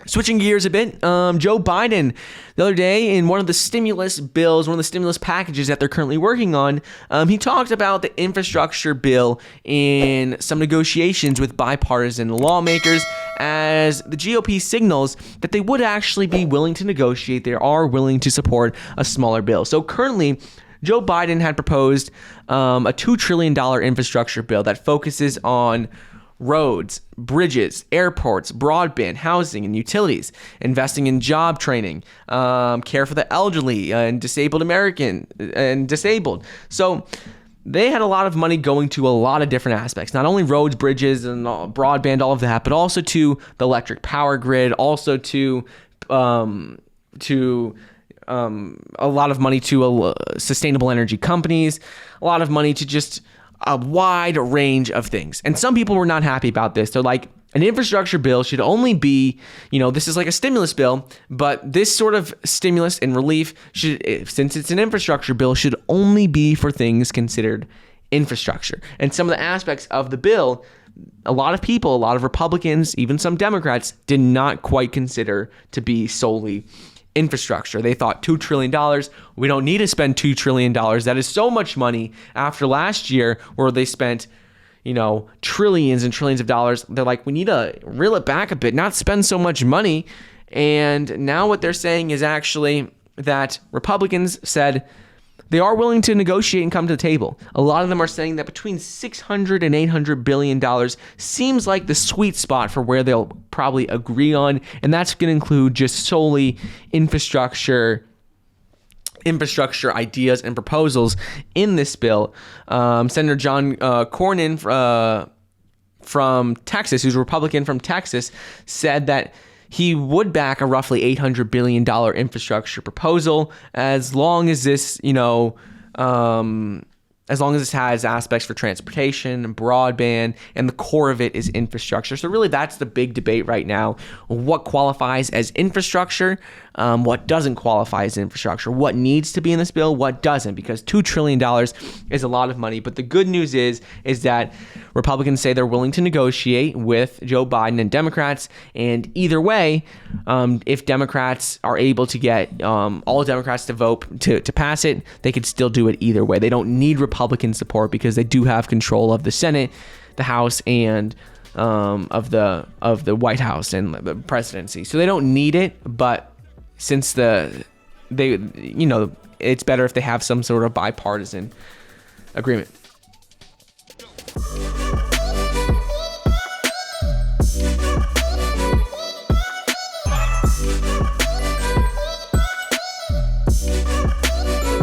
Switching gears a bit, Joe Biden, the other day in one of the stimulus bills, one of the stimulus packages that they're currently working on, he talked about the infrastructure bill in some negotiations with bipartisan lawmakers as the GOP signals that they would actually be willing to negotiate. They are willing to support a smaller bill. So currently, Joe Biden had proposed a $2 trillion infrastructure bill that focuses on roads, bridges, airports, broadband, housing, and utilities, investing in job training, care for the elderly and disabled So they had a lot of money going to a lot of different aspects, not only roads, bridges, and broadband, all of that, but also to the electric power grid, also to a lot of money to sustainable energy companies, a lot of money to just a wide range of things. And some people were not happy about this. They're like, an infrastructure bill should only be, this is like a stimulus bill, but this sort of stimulus and relief should, since it's an infrastructure bill, should only be for things considered infrastructure. And some of the aspects of the bill, a lot of people, a lot of Republicans, even some Democrats, did not quite consider to be solely infrastructure. They thought $2 trillion, we don't need to spend $2 trillion. That is so much money after last year where they spent, trillions and trillions of dollars. They're like, we need to reel it back a bit, not spend so much money. And now what they're saying is actually that Republicans said they are willing to negotiate and come to the table. A lot of them are saying that between $600 and $800 billion seems like the sweet spot for where they'll probably agree on, and that's going to include just solely infrastructure ideas and proposals in this bill. Senator John Cornyn from Texas, who's a Republican from Texas, said that he would back a roughly $800 billion infrastructure proposal as long as this, as long as this has aspects for transportation and broadband, and the core of it is infrastructure. So really that's the big debate right now. What qualifies as infrastructure? What doesn't qualify as infrastructure? What needs to be in this bill? What doesn't? Because $2 trillion is a lot of money. But the good news is that Republicans say they're willing to negotiate with Joe Biden and Democrats. And either way, if Democrats are able to get all Democrats to vote to pass it, they could still do it either way. They don't need Republican support because they do have control of the Senate, the House, and of the White House and the presidency. So they don't need it, but since it's better if they have some sort of bipartisan agreement.